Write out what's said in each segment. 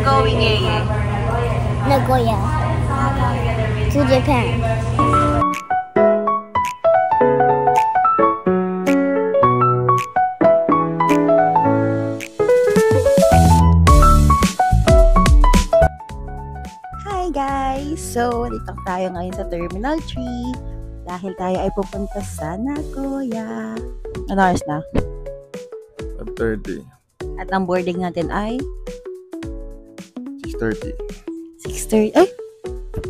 going, Yeye? Nagoya. To Japan. Hi guys! So, dito tayo ngayon sa Terminal 3 dahil tayo ay pupunta sa Nagoya. Ano oras na? 5:30. At ang boarding natin ay 6:30. 6:30. Ay!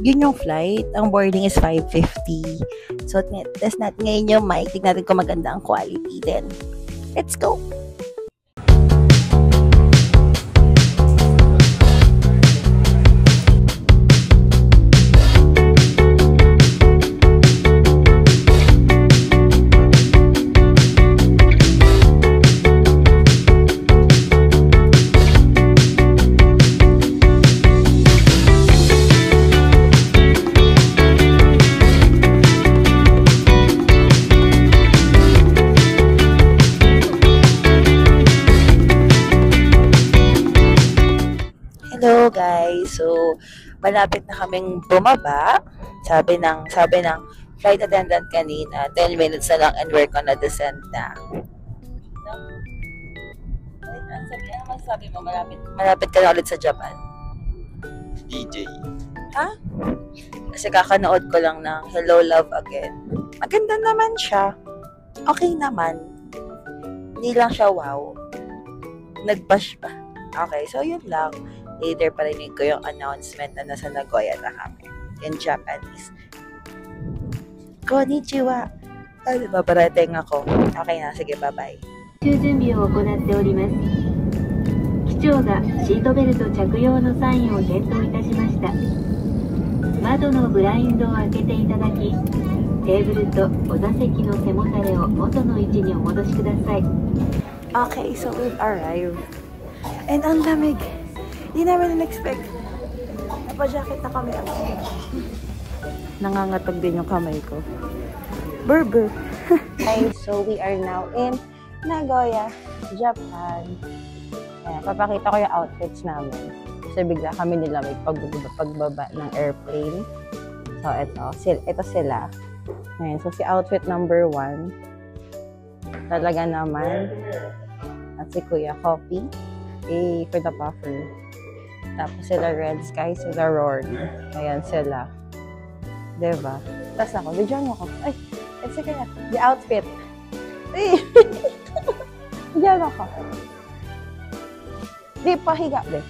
Yun yung flight. Ang boarding is 5:50. So, test natin ngayon yung mic. Tignan natin kung maganda ang quality din. Let's go! Hello guys, so malapit na kaming bumaba. Sabi ng flight attendant kanina, 10 minutes na lang and we're gonna descend na. Ano sabi mo, malapit ka na ulit sa Japan? DJ. Ha? Kasi kakanood ko lang ng Hello Love Again. Maganda naman siya. Okay naman. Hindi lang siya wow. Nag-bash pa. Okay, so yun lang. Later parinig ko yung announcement na nasa Nagoya na kami. In Japanese. Konnichiwa! Ay, babarating ako. Okay na, sige, bye-bye. 準備を行っております。機長がシートベルト着用のサインを点灯いたしました。窓のブラインドを開けていただき、テーブルとお座席の背もたれを元の位置にお戻しください。Okay, so we've arrived. And ang lamig. Hindi namin in-expect. Napa-jacket na kami. Nangangatog din yung kamay ko. Burger. Okay, so we are now in Nagoya, Japan. Ayan, papakita ko yung outfits namin. Kasi bigla kami nilamig pagbaba ng airplane. So, ito sila. Ayan, so si outfit number 1. Talaga naman. At si Kuya Coffee. For the puffer. Tapos sila Red Sky, sila Rory. Ayan sila. Diba? Tapos ako, bigyan mo ko. Ay, sige na. The outfit. Ay! Bigyan ako. Di, pahiga. Di.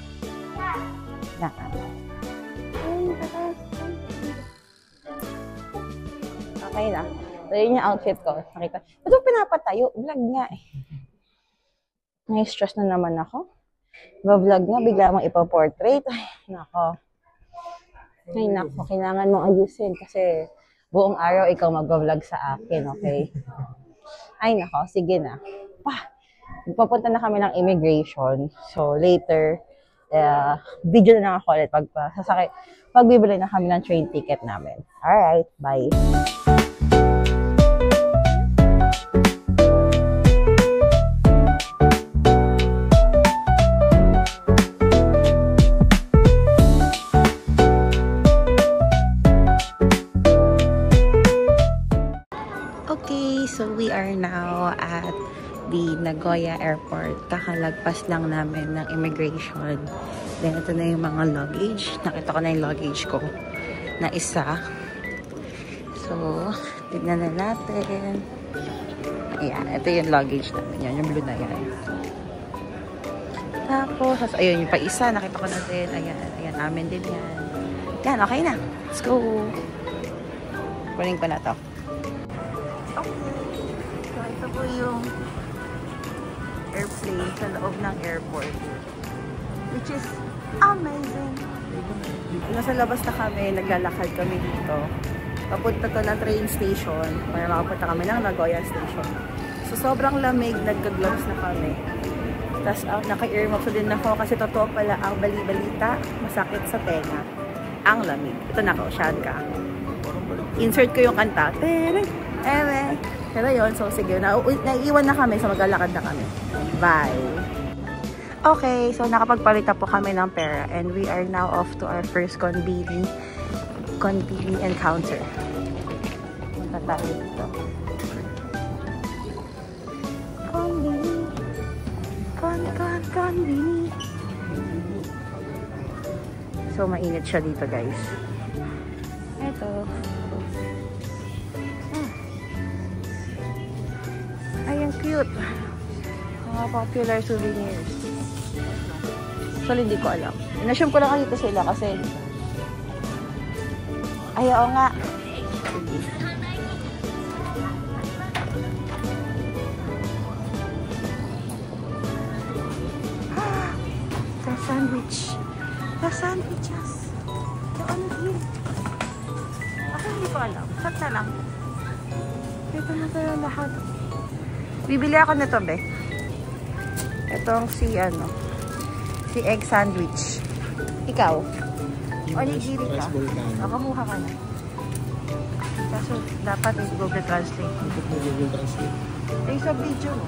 Okay na. So, yun yung outfit ko. Nakita. Ito pinapatayo. Vlog nga eh. Nai-stress na naman ako. Vlog nga, bigla mong ipaportrait. Ay, nako. Ay, nako. Kailangan mong ayusin kasi buong araw ikaw mag-vlog sa akin, okay? Ay, nako. Sige na. Papunta na kami ng immigration. So, later, video na lang ako ulit pagbibili na kami ng train ticket namin. Alright, bye. So we are now at the Nagoya Airport. Kakalagpas lang namin ng immigration. Then ito na yung mga luggage. Nakita ko na yung luggage ko na isa. So, tignan na natin. Ayan, ito yung luggage namin. Yan, yung blue na yan. Tapos, ayun, yung pa isa. Nakita ko na din. Ayan, amin din yan. Yan, okay na. Let's go. Kunin ko na to. Ito po yung airplane sa loob ng airport, which is amazing. Nasa labas na kami, naglalakad kami dito. Papunta to ng train station para makapunta kami ng Nagoya station. So sobrang lamig, nagka-gloves na kami. Tapos naka-earmuffs din ako kasi totoo pala ang bali-balita, masakit sa tenga. Ang lamig. Ito na ko, Shanka. Insert ko yung kanta. Pero yun, so sige, naiiwan na kami, so maglalakad na kami. Bye! Okay, so nakapagpalit na po kami ng pera and we are now off to our first conveni encounter. Punta tayo dito. Conveni. So, mainit siya dito, guys. Ito. Ay, ang cute. Mga popular souvenirs. So, hindi ko alam. Inassume ko lang dito sila kasi ayaw nga. The sandwich. The sandwiches. The ano din? Ako hindi ko alam. Sat na lang. Dito na tayo lahat. Bibili ako nito, be. Itong si egg sandwich. Ikaw? Onigiri ka? Nakamuha ka na. Kaso dapat yung Google Translate. Google Translate. Ay, sa video mo.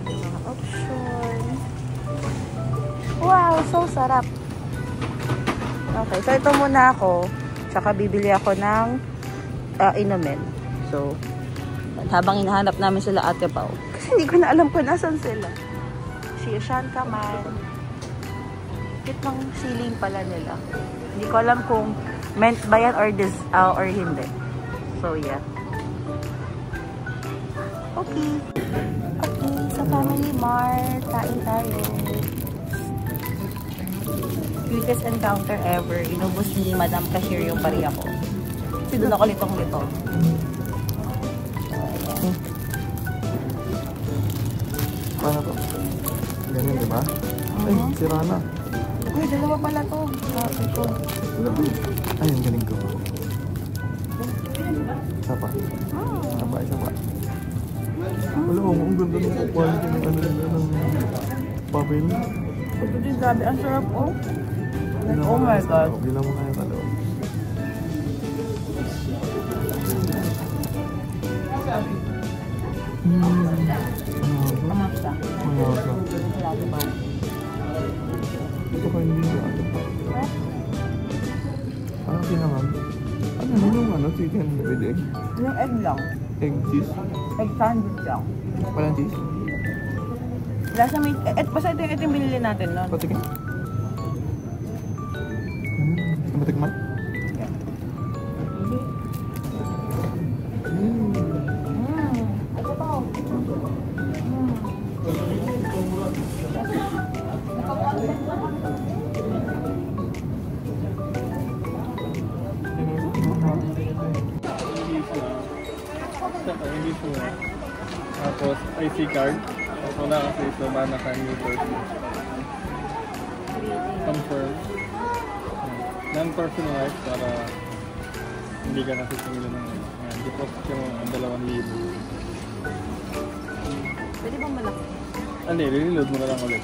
Mga option. Wow, so sarap. Okay, so ito muna ako. Tsaka bibili ako ng inumin. So, habang hinahanap namin sila Ate Pao. Kasi hindi ko na alam kung nasan sila. Si Shan Kaman. Cute ng ceiling pala nila. Hindi ko alam kung meant ba yan or hindi. So, yeah. Okay. Okay, sa Family Mart. Kain tayo. Cutest encounter ever. Inubos ni Madam Cashier yung pariya ko. Kasi doon ako litong-litong. Paano to? Ganyan, di ba? Ay, sira na. Uy, dalawa pala to. Ito. Ay, ang galing ko. Isa pa. Isa pa. Wala ko, ang ganda ng quality ng papel. Ito din, grabe. Ang sarap, oh. Oh my God. Bilang mo kaya talo. Amasa. Amasa. Lagi ba? Ito ka hindi na ano. Parang sinangam. Ano yung chicken with egg? Yung egg lang. Egg cheese? Egg sandwich lang. Walang cheese? Lasa may... basta ito yung binili natin, no? Patikin? Matikman? Yeah. Ito to. Hindi sure. Tapos IC card. Tapos wala kasi ito ba naka-new person. Confirm. Non-personalized para hindi ka nasisingilan ng deposit yung 2,000. Pwede bang malaki? Hindi, reload mo na lang ulit.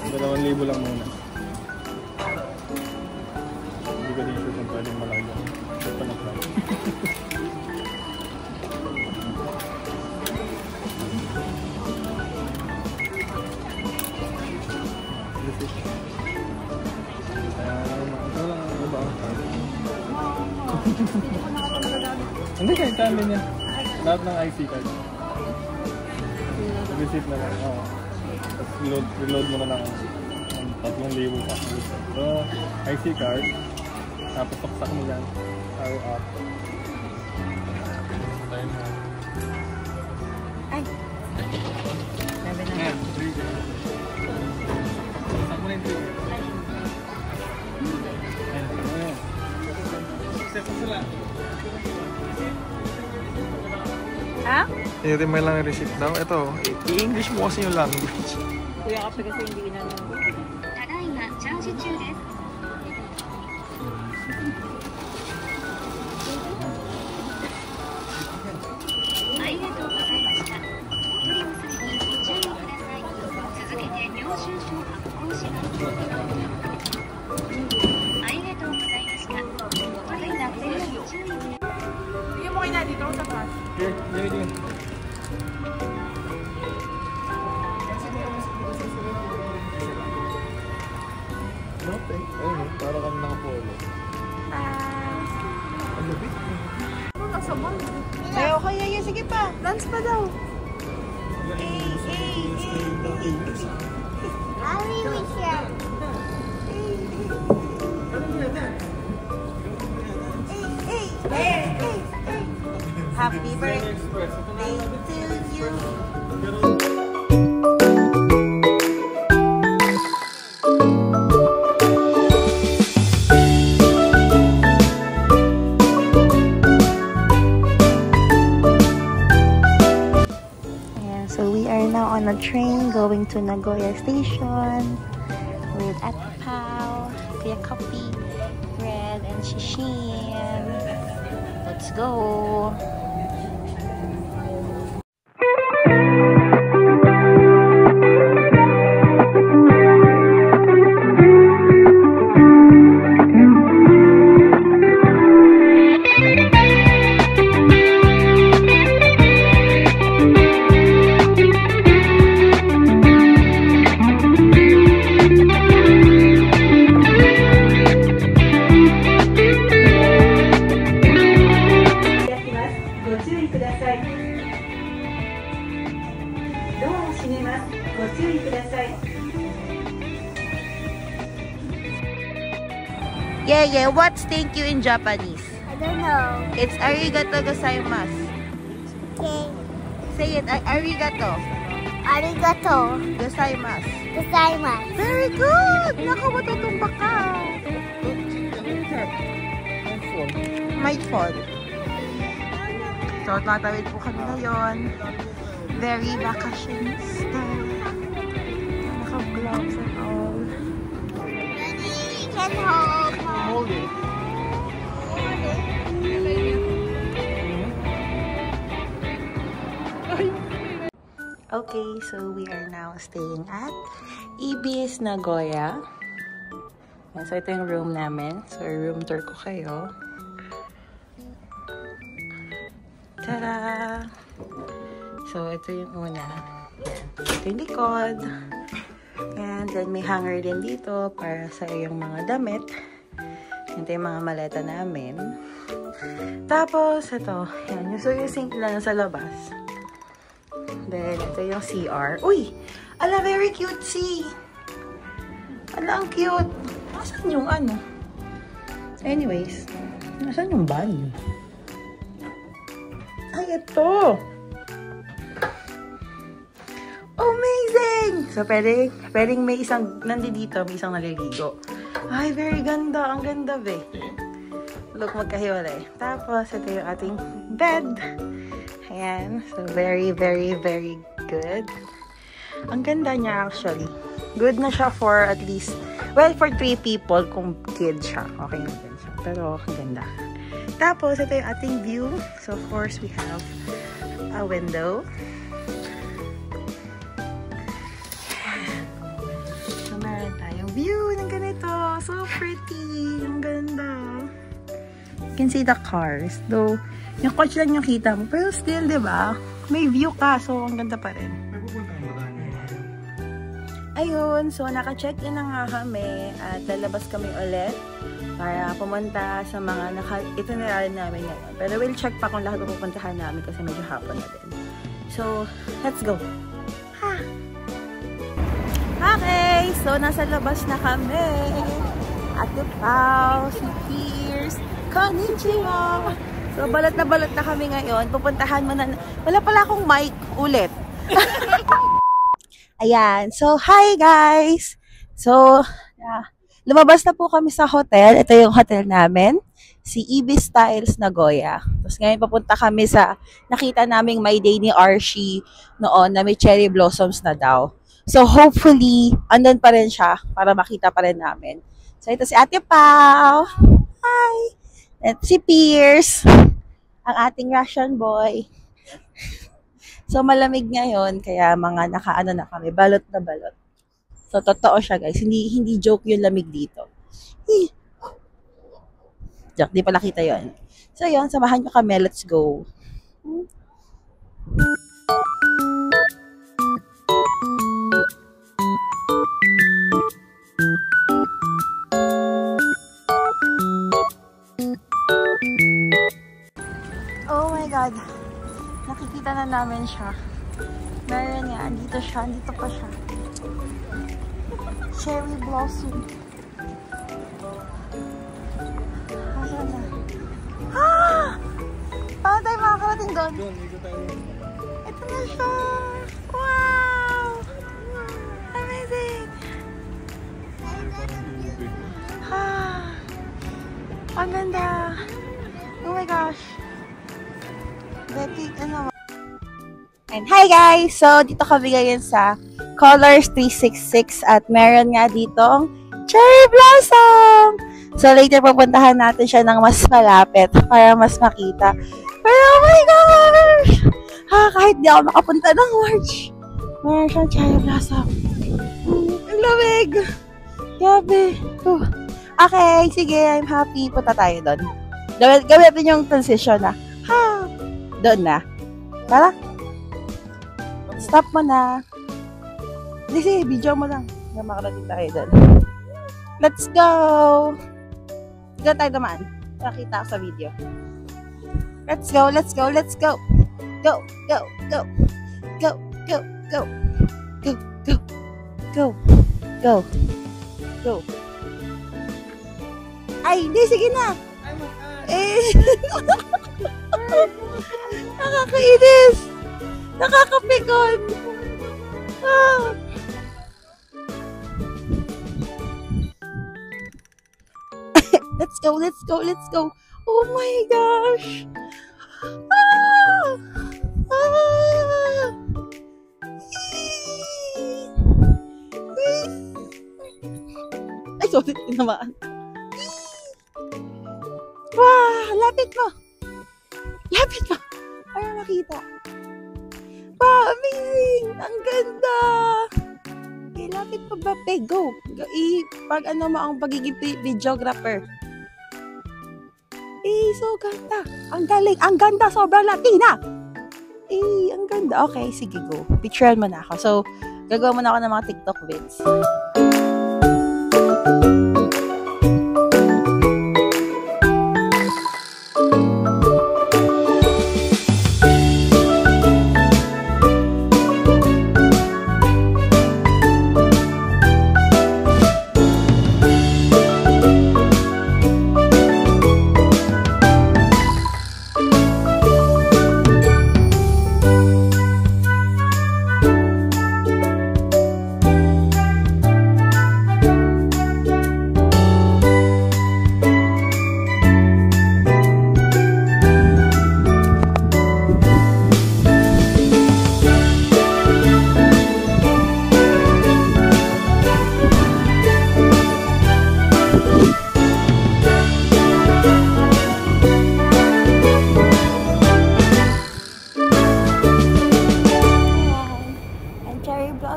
2,000 lang muna. Hindi ko din sure kung pwedeng malaki lang. Ito pa na-try. Hindi, kahit saan din yan. Lahat ng IC card. Receipt na lang. Oo. Tapos reload mo na lang ang 3,000 pa. So, IC card. Tapos paksak mo dyan. Arrow up. Time na. Ay! Sabi na. Ayan, 3. Paksak mo na yung 3. Ayan. Accept mo sila. Ha? I-remind lang yung receipt daw. Ito, i-English mo kasi yung language. Kuya kapag kasi hindi inanong. ただいまチャージ中です。ありがとうございました。お取り忘れにご注意ください。続けて領収書を発行します。ありがとうございました。お取り忘れにご注意ください。 Bigyan mo kayo na dito sa cash. Here, give it. Nothing. Ayun eh, para kami nakapolo. Ang labit. Sayo ko, Yaya. Sige pa. Dance pa daw. Happy birthday to you. So we are now on a train going to Nagoya Station with Ate Pao, Kuya Kopi, Red, and Shishin. Let's go! Yeah, what's thank you in Japanese? I don't know. It's arigato gozaimasu. Okay. Say it, arigato Arigato gozaimasu. gozaimasu. Very good! Naku, matutumba ka. Might fall. So, tatawid po kami ngayon. Very vacation style. Naka-gloves and all. You can hold. Hold it. Okay, so we are now staying at Ibis Nagoya. And so, ito yung room namin. So, room tour ko kayo. Tada! So, ito yung una. Ito yung likod. And then, may hanger din dito para sa iyong mga damit. Ito yung mga maleta namin. Tapos, ito. Yan. So, yung sink lang sa labas. Then, ito yung CR. Uy! Ala, very cutesy! Ala, ang cute! Nasaan yung ano? Anyways, nasaan yung banyo? Ay, ito! Amazing! So, pwedeng may isang, nandito, may isang naliligo. Ay, very ganda. Ang ganda, be. Look, magkahiwalay. Tapos, ito yung ating bed. Ayan. So, very, very, very good. Ang ganda niya, actually. Good na siya for at least, well, for 3 people kung kid siya. Okay na din siya. Pero, ang ganda. Tapos, ito yung ating view. So, of course, we have a window. So, meron tayong view ng ganito. So pretty. Ang ganda. You can see the cars. Though, yung coach lang yung kita mo. Pero still, di ba? May view ka. So, ang ganda pa rin. May pupuntahan ba tayo? Ayun. So, naka-check-in na nga kami. At lalabas kami ulit para pumunta sa mga itinerary namin ngayon. Pero we'll check pa kung lahat pupuntahan namin kasi medyo hapon na din. So, let's go. Ha! Okay. So, nasa labas na kami. Ate Pao, si Pierce, konnichiwa! So, balat na kami ngayon. Pupuntahan mo na. Wala pala akong mic ulit. Ayan. So, hi guys! So, lumabas na po kami sa hotel. Ito yung hotel namin. Si Ibis Styles Nagoya. Tapos ngayon papunta kami sa nakita naming my day ni Archie noon na may cherry blossoms na daw. So, hopefully, andun pa rin siya para makita pa rin namin. So, ito si Ate Pao. Hi! At si Pierce, ang ating Russian boy. So, malamig ngayon, kaya mga nakaano na kami, balot na balot. So, totoo siya, guys. Hindi joke yung lamig dito. Joke, di pala kita yun. So, yun, samahan nyo kami. Let's go. Nakita na namin siya. Meron nga, andito siya, andito pa siya. Cherry blossom. Asan na? Ah! Paano tayo makakarating doon? Doon, ikot tayo. Ito na siya! Wow! Amazing! Ah! Ang ganda! Oh my gosh! Betty, ano? And hi guys! So, dito kami ngayon sa Colors 366 at meron nga ditong cherry blossom! So, later pupuntahan natin siya ng mas malapit para mas makita. Pero, oh my gosh! Kahit di ako makapunta ng March, meron siyang cherry blossom. Ang lamig! Grabe! Okay, sige, I'm happy. Punta tayo doon. Gawin natin yung transition na. Doon na. Tara. Stop mo na. Sige, video mo lang. Hanggang makarating tayo doon. Let's go! Go tayo naman. Nakita ko sa video. Let's go, let's go, let's go. Go, go, go. Go, go, go. Go, go. Go. Go. Go. Ay, hindi, sige na. Nakakainis. Nakakapikon. Let's go, let's go, let's go. Oh my gosh. Ay, sorry, tinamaan. Wow, lapit mo. Lapit mo. Para makita. Wow, amazing. Ang ganda. Okay, lapit pa ba? Go. Pag ano mo ang pagiging videographer. So ganda. Ang galing. Ang ganda. Sobrang Latina. Ang ganda. Okay, sige, go. Picturean mo na ako. So, gagawa mo na ako ng mga TikTok vids.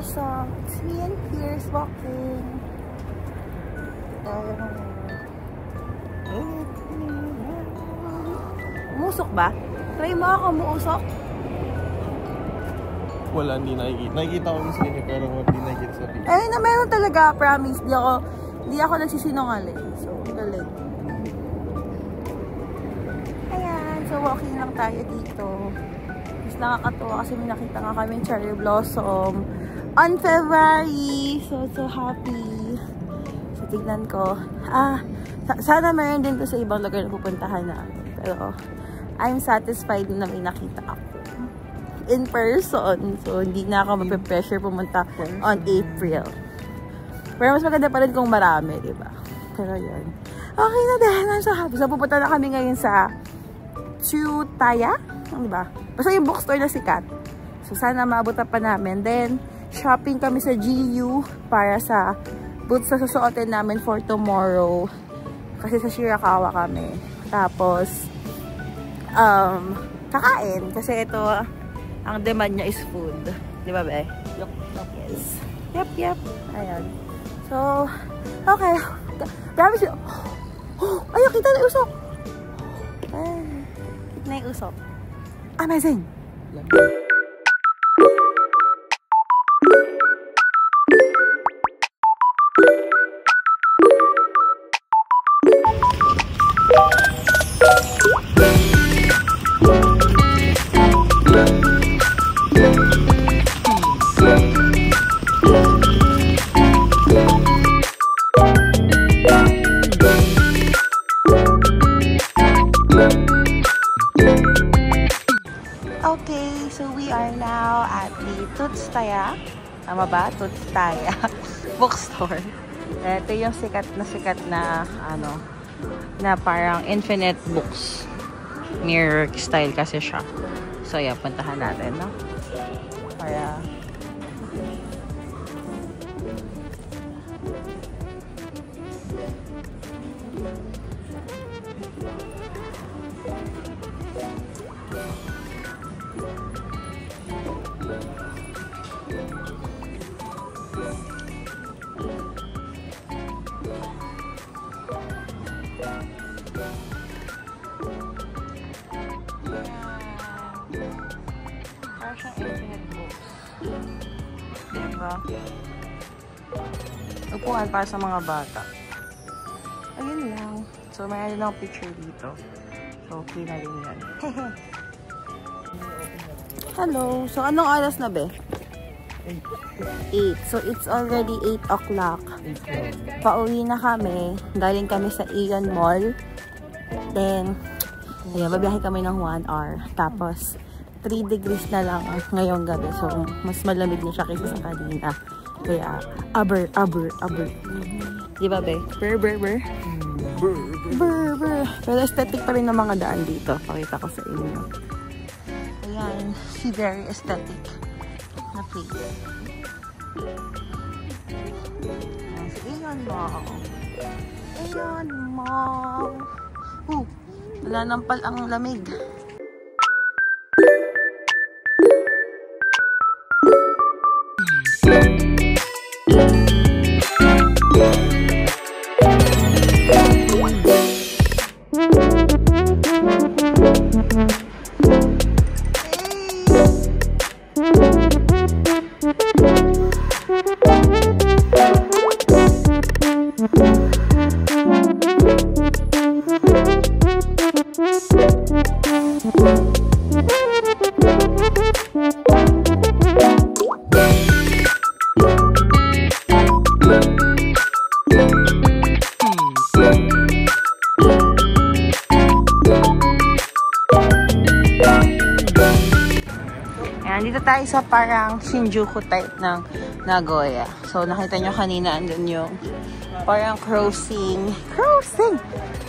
It's me and Pierce walking. Umusok ba? Try mo ako muusok. Wala, hindi nakikita. Nakikita ko sa inyo pero hindi nakikita sa video. Ay, na meron talaga, promise. Di ako nagsisinungaling. So, galing. Ayan, so walking lang tayo dito. Mas nakakatuwa kasi may nakita nga kami cherry blossom on February. So happy. So, tignan ko. Sana meron din to sa ibang lugar na pupuntahan namin. Pero, I'm satisfied na may nakita ako in person. So, hindi na ako mag-pressure pumunta on April. Pero mas maganda pa rin kung marami, diba? Pero yun. Okay na dahil I'm so happy. So, pupunta na kami ngayon sa Tsutaya. Diba? Basta yung bookstore na sikat. So, sana maabutan pa namin. Then, shopping kami sa GU para sa boots na susuotin namin for tomorrow. Kasi sa Shirakawa kami. Tapos, kakain. Kasi ito, ang demand niya is food. Di ba, be? Yup. Yes. Yep. Ayan. So, okay. Grabe siya. Ayaw, kita na yung usok. Kita na yung usok. Amazing! Tama ba? Tsutaya. Bookstore. Ito yung sikat na ano, na parang infinite books. Mirror style kasi siya. So, yeah, puntahan natin, no? Para... siyang infinite books. Diba? Upuan para sa mga bata. Ayun lang. So, may ano picture dito. So, okay na rin yan. Hello. So, anong oras na be? 8. So, it's already 8 o'clock. Pauwi na kami. Galing kami sa Aeon Mall. Then, ayan, babiyahe kami ng 1 hour. Tapos, 3 degrees na lang ngayong gabi. So, mas malamig na siya kaysa sa kanina. Kaya, aber. Diba, be? Ber. Pero aesthetic pa rin ng mga daan dito. Pakita ko sa inyo. Ayan, very aesthetic na place. Ayan, so, Aeon Mall. Wala nang pal ang lamig. Dito tayo sa parang Shinjuku type ng Nagoya. So, nakita nyo kanina, andun yung parang crossing.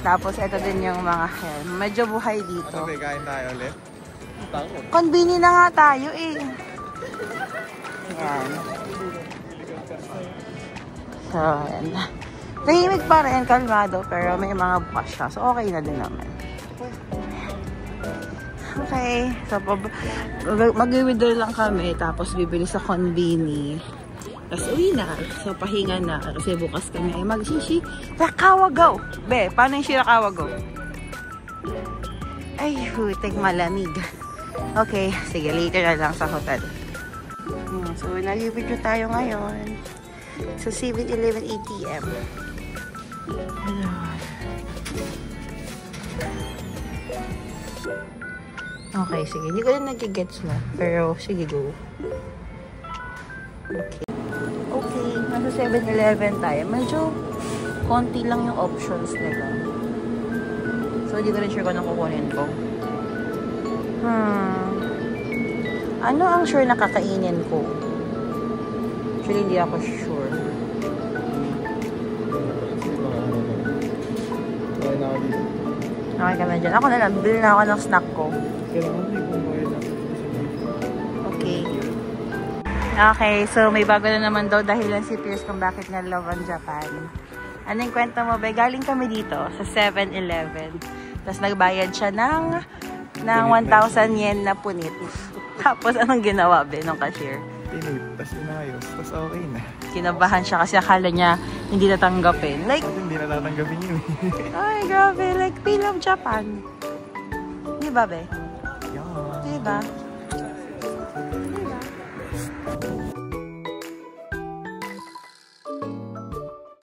Tapos, ito din yung mga hair. Medyo buhay dito. Ano ba, kain tayo ulit? Konbini na nga tayo eh. Ayan. So, ayan. Tahimik pa rin, kalmado, pero may mga bukas siya. So, okay na din naman. Okay. So, mag-withdraw lang kami. Tapos, bibili sa konbini. Tapos, uwi na. So, pahinga na. Kasi bukas kami ay mag-shishi Rakawa Go. Be, paano yung Shirakawa Go? Ay, hutik malamig. Okay. Sige, later na lang sa hotel. So, nag-video tayo ngayon. Sa 7-Eleven ATM. Okay, sige. Hindi ko rin nag-gets na. Pero, sige, go. Okay, nasa 7-Eleven tayo. Medyo konti lang yung options nila. So, hindi ko rin sure kung anong kukunin ko. Ano ang sure na kakainin ko? Actually, hindi ako sure. Okay ka na dyan. Ako na lang. Bili na ako ng snack ko. Okay. Okay, so may bago na naman daw dahilan si Pierce kung bakit nga love ang Japan. Anong kwento mo ba? Galing kami dito sa 7-Eleven. Tapos nagbayad siya ng 1,000 yen na punit. Tapos anong ginawa ba ng cashier? Pinip, tapos inayos, tapos okay na. Kinabahan siya kasi akala niya hindi natanggapin. Like, hindi na tatanggapin yun. ay, grabe. Like, we love Japan. Di ba, be? Yeah. Di ba?